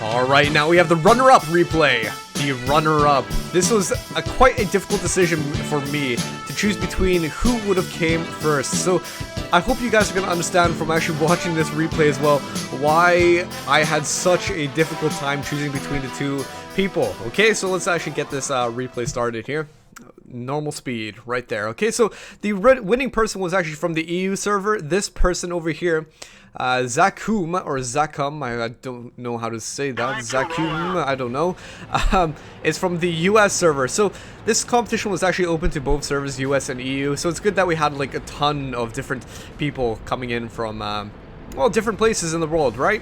Alright, now we have the runner-up replay. The runner-up. This was quite a difficult decision for me to choose between who would have came first. So I hope you guys are going to understand from actually watching this replay as well why I had such a difficult time choosing between the two people. Okay, so let's actually get this replay started here. Normal speed right there. Okay, so the winning person was actually from the EU server. This person over here, Zakum or Zakum, I don't know how to say that. Zakum, I don't know. Is from the US server. So this competition was actually open to both servers, US and EU. So it's good that we had like a ton of different people coming in from well, different places in the world, right?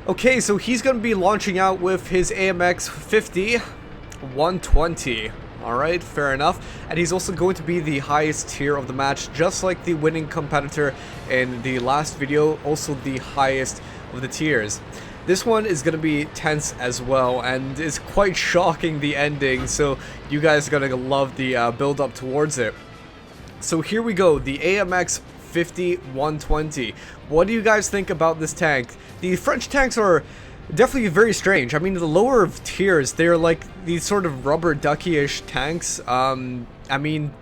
Okay, so he's going to be launching out with his AMX 50 120. Alright, fair enough. And he's also going to be the highest tier of the match, just like the winning competitor in the last video, also the highest of the tiers. This one is going to be tense as well, and is quite shocking, the ending, so you guys are going to love the build up towards it. So here we go, the AMX 50 120. What do you guys think about this tank? The French tanks are definitely very strange. I mean, the lower tiers, they're like these sort of rubber ducky-ish tanks. I mean,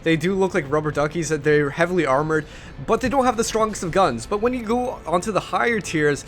they do look like rubber duckies. They're heavily armored, but they don't have the strongest of guns. But when you go onto the higher tiers,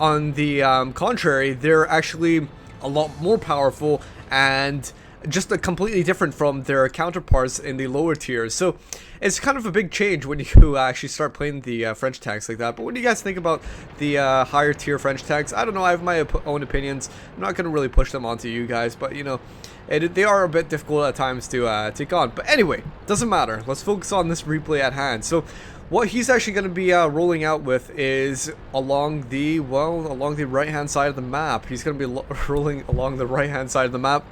on the contrary, they're actually a lot more powerful and just completely different from their counterparts in the lower tiers. So it's kind of a big change when you actually start playing the French tanks like that. But what do you guys think about the higher tier French tanks? I don't know, I have my own opinions. I'm not going to really push them onto you guys, but you know, they are a bit difficult at times to take on. But anyway, doesn't matter. Let's focus on this replay at hand. So what he's actually going to be rolling out with is along the right hand side of the map. He's going to be rolling along the right hand side of the map,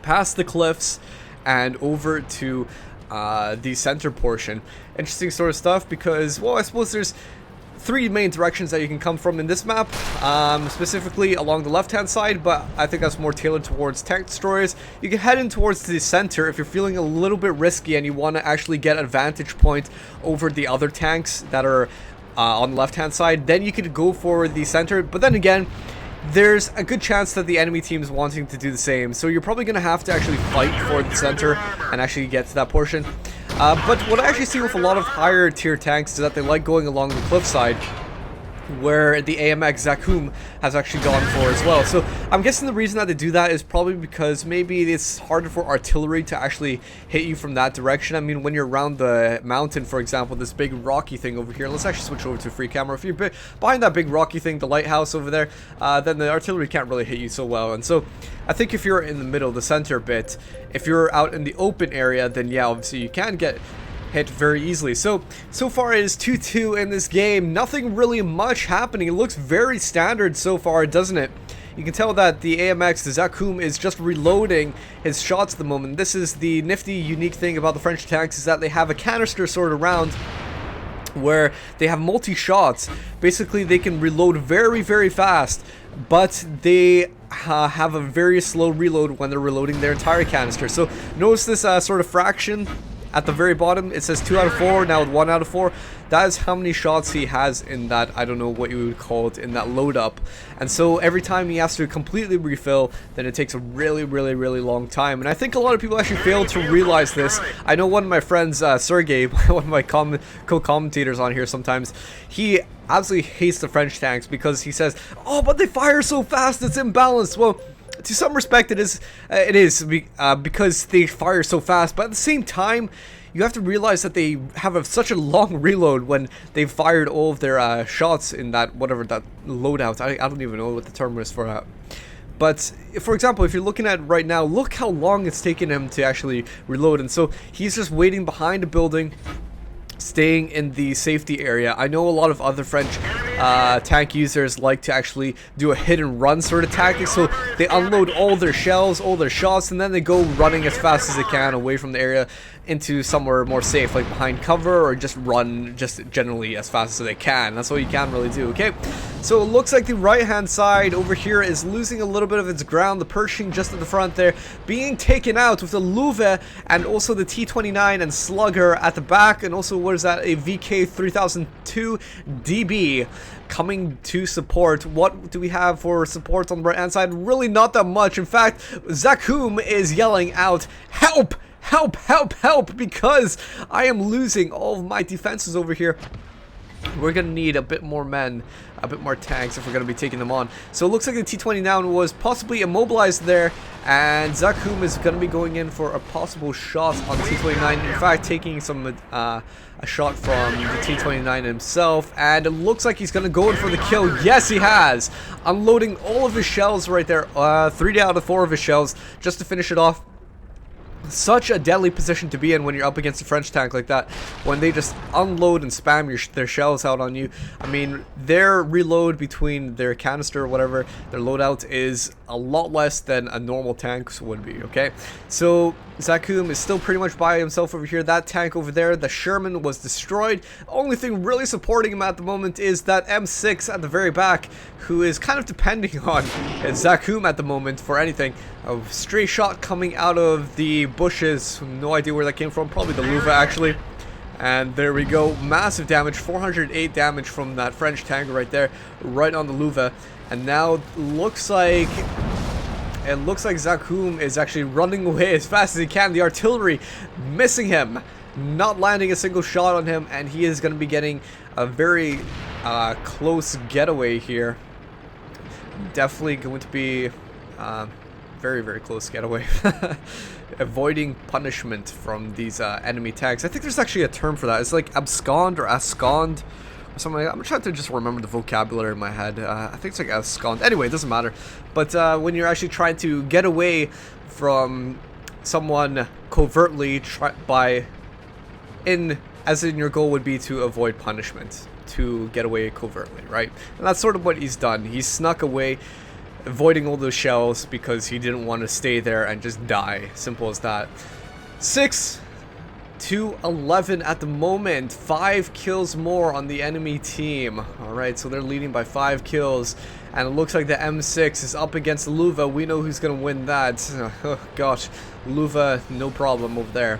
past the cliffs and over to the center portion. Interesting sort of stuff because, well, I suppose there's three main directions that you can come from in this map, specifically along the left hand side, but I think that's more tailored towards tank destroyers. You can head in towards the center if you're feeling a little bit risky and you want to actually get a vantage point over the other tanks that are on the left hand side. Then you could go for the center, but then again, there's a good chance that the enemy team is wanting to do the same, so you're probably going to have to actually fight for the center and actually get to that portion. But what I actually see with a lot of higher tier tanks is that they like going along the cliffside, where the AMX Zakum has actually gone for as well. So I'm guessing the reason that they do that is probably because maybe it's harder for artillery to actually hit you from that direction. I mean, when you're around the mountain, for example, this big rocky thing over here, let's actually switch over to free camera. If you're behind that big rocky thing, the lighthouse over there, then the artillery can't really hit you so well. And so I think if you're in the middle, the center bit, if you're out in the open area, then yeah, obviously you can get hit very easily. So far it is 2-2 in this game. Nothing really much happening. It looks very standard so far, doesn't it? You can tell that the AMX, the Zakum, is just reloading his shots at the moment. This is the nifty, unique thing about the French tanks, is that they have a canister sort of round where they have multi-shots. Basically, they can reload very, very fast, but they have a very slow reload when they're reloading their entire canister. So notice this sort of fraction at the very bottom. It says 2 out of 4, now 1 out of 4. That is how many shots he has in that, I don't know what you would call it, in that load up. And so every time he has to completely refill, then it takes a really, really, really long time. And I think a lot of people actually fail to realize this. I know one of my friends, Sergey, one of my co-commentators on here sometimes, he absolutely hates the French tanks because he says, oh, but they fire so fast, it's imbalanced. Well, to some respect it is because they fire so fast, but at the same time you have to realize that they have such a long reload when they've fired all of their shots in that, whatever that loadout, I don't even know what the term is for that. But for example, if you're looking at right now, look how long it's taken him to actually reload, and so he's just waiting behind a building, staying in the safety area. I know a lot of other French tank users like to actually do a hit and run sort of tactic, so they unload all their shells, all their shots, and then they go running as fast as they can away from the area. into somewhere more safe, like behind cover, or just run just generally as fast as they can. That's all you can really do, okay? So it looks like the right-hand side over here is losing a little bit of its ground. The Pershing just at the front there being taken out with the Löwe and also the T-29 and Slugger at the back, and also, what is that, a VK3002 DB coming to support. What do we have for support on the right-hand side? Really not that much. In fact, Zakum is yelling out, "Help! Help, help, help," because I am losing all of my defenses over here. We're going to need a bit more men, a bit more tanks if we're going to be taking them on. So it looks like the T-29 was possibly immobilized there, and Zakum is going to be going in for a possible shot on the T-29. In fact, taking some a shot from the T-29 himself, and it looks like he's going to go in for the kill. Yes, he has! Unloading all of his shells right there, 3 out of 4 of his shells, just to finish it off. Such a deadly position to be in when you're up against a French tank like that, when they just unload and spam their shells out on you. I mean, their reload between their canister or whatever, their loadout is a lot less than a normal tank would be, okay? So Zakum is still pretty much by himself over here. That tank over there, the Sherman, was destroyed. Only thing really supporting him at the moment is that M6 at the very back, who is kind of depending on Zakum at the moment for anything. A stray shot coming out of the bushes, no idea where that came from, probably the Löwe actually. And there we go, massive damage, 408 damage from that French tank right there, right on the Löwe. And now it looks like Zakum is actually running away as fast as he can. The artillery missing him, not landing a single shot on him, and he is going to be getting a very close getaway here. Definitely going to be very, very close getaway. Avoiding punishment from these enemy tanks. I think there's actually a term for that. It's like abscond or ascond or something like that. I'm trying to just remember the vocabulary in my head. I think it's like abscond. Anyway, it doesn't matter. But when you're actually trying to get away from someone covertly, as in your goal would be to avoid punishment, to get away covertly, right? And that's sort of what he's done. He's snuck away, avoiding all those shells because he didn't want to stay there and just die. Simple as that. 6-11 at the moment. 5 kills more on the enemy team. Alright, so they're leading by 5 kills. And it looks like the M6 is up against Löwe. We know who's going to win that. Oh gosh, Löwe, no problem over there.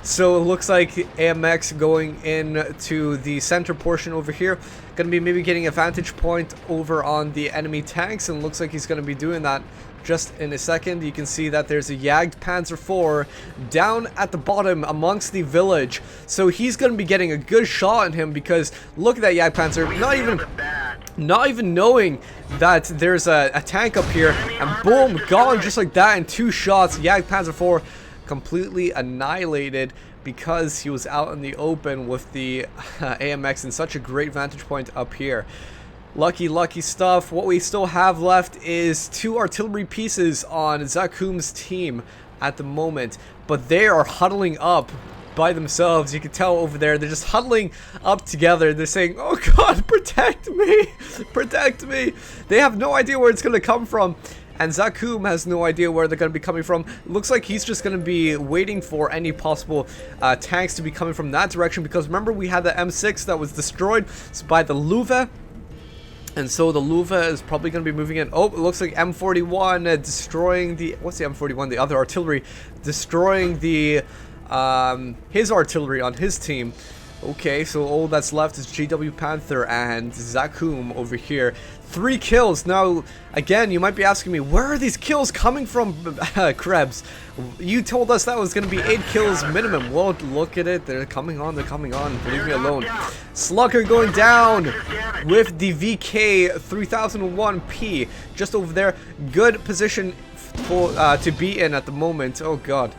So it looks like AMX going into the center portion over here. Going to be maybe getting a vantage point over on the enemy tanks, and looks like he's going to be doing that just in a second. You can see that there's a Jagdpanzer IV down at the bottom amongst the village. So he's going to be getting a good shot on him, because look at that Jagdpanzer, not even knowing that there's a tank up here, and boom, gone just like that in 2 shots. Jagdpanzer IV completely annihilated because he was out in the open with the AMX in such a great vantage point up here. Lucky stuff. What we still have left is 2 artillery pieces on Zakum's team at the moment, but they are huddling up by themselves. You can tell over there, they're just huddling up together. They're saying, "Oh God, protect me, protect me." They have no idea where it's going to come from. And Zakum has no idea where they're going to be coming from. Looks like he's just going to be waiting for any possible tanks to be coming from that direction. Because remember, we had the M6 that was destroyed by the Löwe. And so the Löwe is probably going to be moving in. Oh, it looks like M41 destroying the... What's the M41? The other artillery. Destroying the... his artillery on his team. Okay, so all that's left is GW Panther and Zakum over here. 3 kills. Now, again, you might be asking me, where are these kills coming from, Krebs? You told us that was going to be 8 kills minimum. Well, look at it. They're coming on. They're coming on. Leave me alone. Slugger going down with the VK3001P just over there. Good position for, to be in at the moment. Oh, God.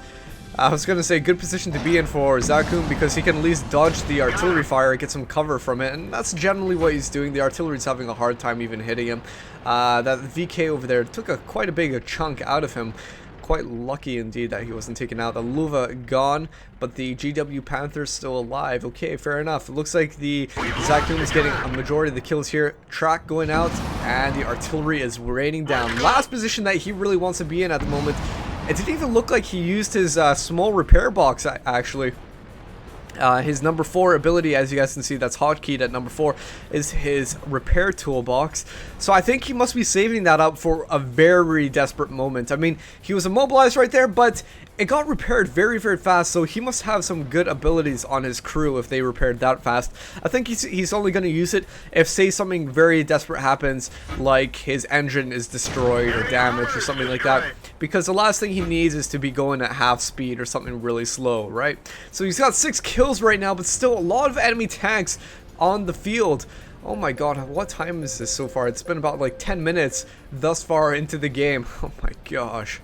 I was going to say good position to be in for Zakum, because he can at least dodge the artillery fire and get some cover from it, and that's generally what he's doing. The artillery's having a hard time even hitting him. That VK over there took quite a big chunk out of him. Quite lucky indeed that he wasn't taken out. The Löwe gone, but the GW Panther's still alive. Okay, fair enough. It looks like the Zakum is getting a majority of the kills here. Track going out, and the artillery is raining down. Last position that he really wants to be in at the moment It didn't even look like he used his small repair box, actually. His number 4 ability, as you guys can see, that's hotkeyed at number 4, is his repair toolbox. So I think he must be saving that up for a very desperate moment. I mean, he was immobilized right there, but it got repaired very, very fast, so he must have some good abilities on his crew if they repaired that fast. I think he's only going to use it if, say, something very desperate happens, like his engine is destroyed or damaged or something like that, because the last thing he needs is to be going at half speed or something really slow, right? So he's got 6 kills right now, but still a lot of enemy tanks on the field. Oh my god, what time is this so far? It's been about like 10 minutes thus far into the game. Oh my gosh.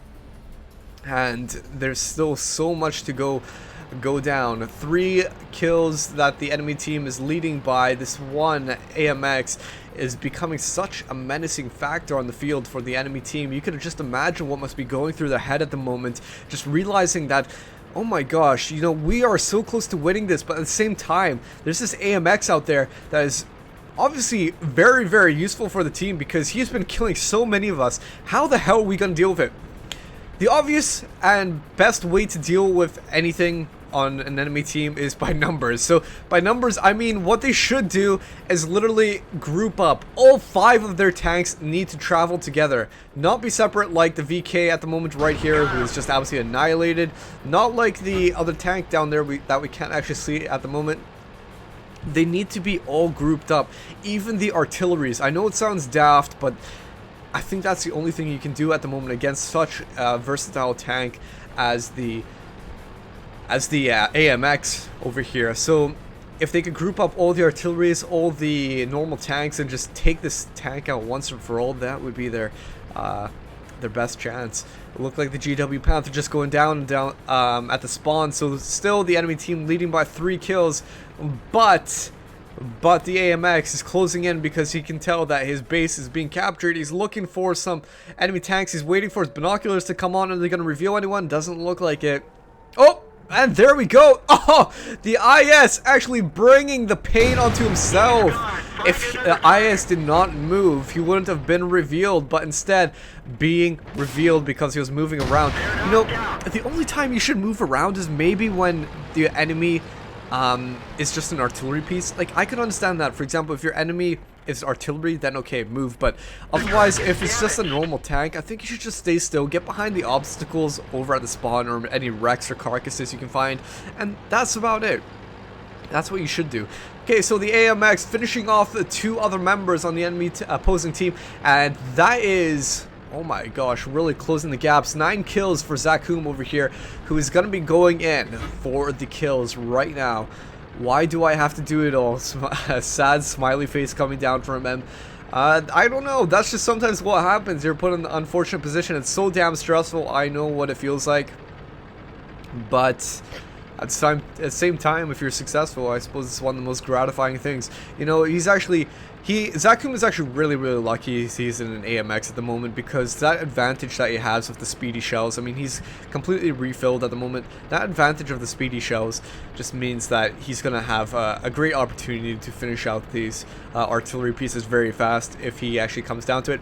And there's still so much to go down. 3 kills that the enemy team is leading by. This one AMX is becoming such a menacing factor on the field for the enemy team. You can just imagine what must be going through their head at the moment, just realizing that, oh my gosh, you know, we are so close to winning this, but at the same time, there's this AMX out there that is obviously very, very useful for the team because he's been killing so many of us. How the hell are we going to deal with it? The obvious and best way to deal with anything on an enemy team is by numbers. So by numbers, I mean what they should do is literally group up. All 5 of their tanks need to travel together, not be separate like the VK at the moment right here, who is just absolutely annihilated. Not like the other tank down there that we can't actually see at the moment. They need to be all grouped up. Even the artilleries. I know it sounds daft, but I think that's the only thing you can do at the moment against such a versatile tank as the AMX over here. So if they could group up all the artilleries, all the normal tanks, and just take this tank out once and for all, that would be their best chance. It looked like the GW Panther just going down and down at the spawn. So still the enemy team leading by 3 kills, but the AMX is closing in because he can tell that his base is being captured. He's looking for some enemy tanks. He's waiting for his binoculars to come on. Are they going to reveal anyone? Doesn't look like it. Oh, and there we go. Oh, the IS actually bringing the pain onto himself. If the IS did not move, he wouldn't have been revealed, but instead being revealed because he was moving around. You know, the only time you should move around is maybe when the enemy is just an artillery piece. Like, I could understand that. For example, if your enemy is artillery, then okay, move. But otherwise, if it's just a normal tank, I think you should just stay still, get behind the obstacles over at the spawn or any wrecks or carcasses you can find, and that's about it. That's what you should do. Okay, so the AMX finishing off the 2 other members on the enemy opposing team, and that is, oh my gosh, really closing the gaps. 9 kills for ZachHoom over here, who is going to be going in for the kills right now. Why do I have to do it all? A sad smiley face coming down from him. I don't know. That's just sometimes what happens. You're put in an unfortunate position. It's so damn stressful. I know what it feels like. But at the same time, if you're successful, I suppose it's one of the most gratifying things. You know, ZachHoom is actually really, really lucky he's in an AMX at the moment, because that advantage that he has with the speedy shells, I mean, he's completely refilled at the moment. That advantage of the speedy shells just means that he's going to have a great opportunity to finish out these artillery pieces very fast if he actually comes down to it.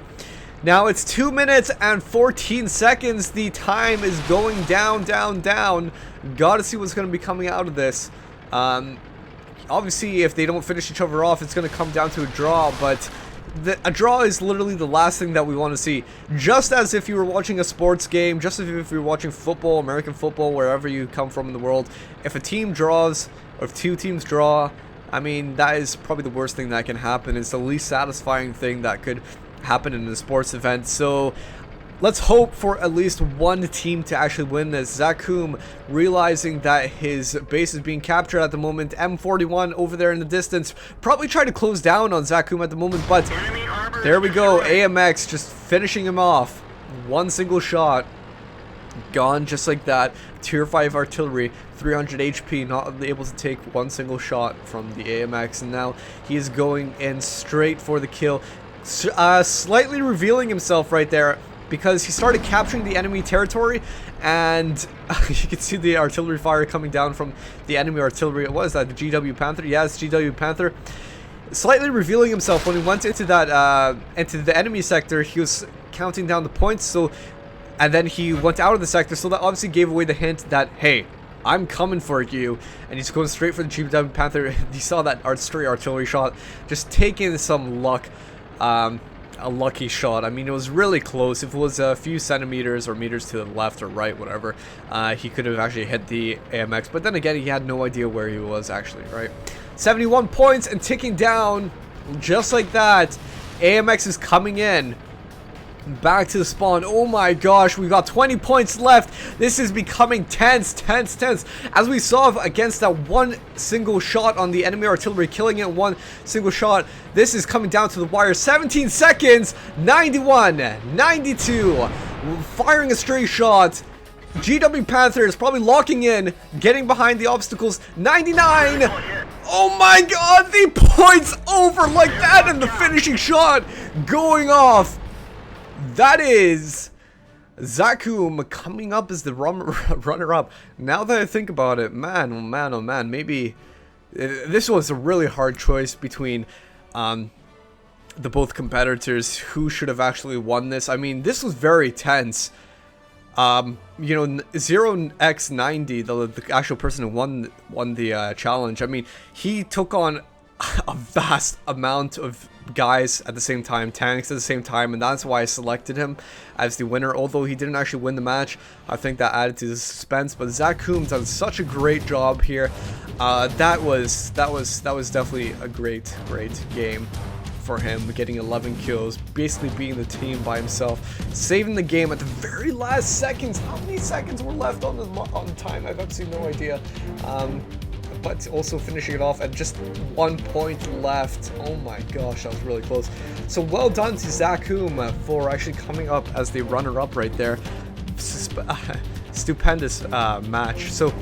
Now it's 2 minutes and 14 seconds. The time is going down, down, down. Gotta see what's going to be coming out of this. Obviously, if they don't finish each other off, it's going to come down to a draw, but a draw is literally the last thing that we want to see. Just as if you were watching a sports game, just as if you were watching football, American football, wherever you come from in the world, if a team draws, or if 2 teams draw, I mean, that is probably the worst thing that can happen. It's the least satisfying thing that could happen in a sports event. So let's hope for at least one team to actually win this. ZachHoom realizing that his base is being captured at the moment. M41 over there in the distance, probably trying to close down on ZachHoom at the moment, but there we go. AMX just finishing him off. One single shot. Gone just like that. Tier 5 artillery, 300 HP, not able to take one single shot from the AMX, and now he is going in straight for the kill. Slightly revealing himself right there, because he started capturing the enemy territory, and you can see the artillery fire coming down from the enemy artillery. What is that, the GW Panther? Yeah, it's GW Panther. Slightly revealing himself when he went into that into the enemy sector. He was counting down the points, so And then he went out of the sector, so that obviously gave away the hint that, hey, I'm coming for you. And he's going straight for the GW Panther. You saw that straight artillery shot, just taking some luck, a lucky shot. I mean, it was really close. If it was a few centimeters or meters to the left or right, whatever, he could have actually hit the AMX. But then again, he had no idea where he was actually, right? 71 points and ticking down, just like that. AMX is coming in. Back to the spawn. Oh my gosh, we got 20 points left. This is becoming tense. As we saw against that one single shot on the enemy artillery, killing it in one single shot. This is coming down to the wire. 17 seconds. 91, 92. Firing a straight shot. GW Panther is probably locking in, getting behind the obstacles. 99. Oh my god, the points over like that, and the finishing shot going off. That is ZachKoum coming up as the runner-up. Now that I think about it, man, oh man, oh man, maybe this was a really hard choice between the both competitors who should have actually won this. I mean, this was very tense. You know, 0x90, the actual person who won the challenge. I mean, he took on a vast amount of guys at the same time, tanks at the same time, and that's why I selected him as the winner. Although he didn't actually win the match, I think that added to the suspense. But ZachKoum done such a great job here. That was definitely a great game for him, getting 11 kills, basically beating the team by himself, saving the game at the very last seconds. How many seconds were left on the time? I've absolutely no idea. But also finishing it off at just 1 point left. Oh my gosh, that was really close. So well done to ZachKoum for actually coming up as the runner-up right there. Stupendous match. So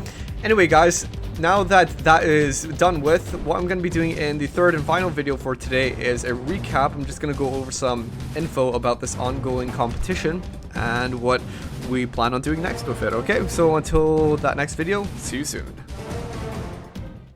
anyway, guys, now that that is done with, what I'm going to be doing in the third and final video for today is a recap. I'm just going to go over some info about this ongoing competition and what we plan on doing next with it. Okay, so until that next video, see you soon.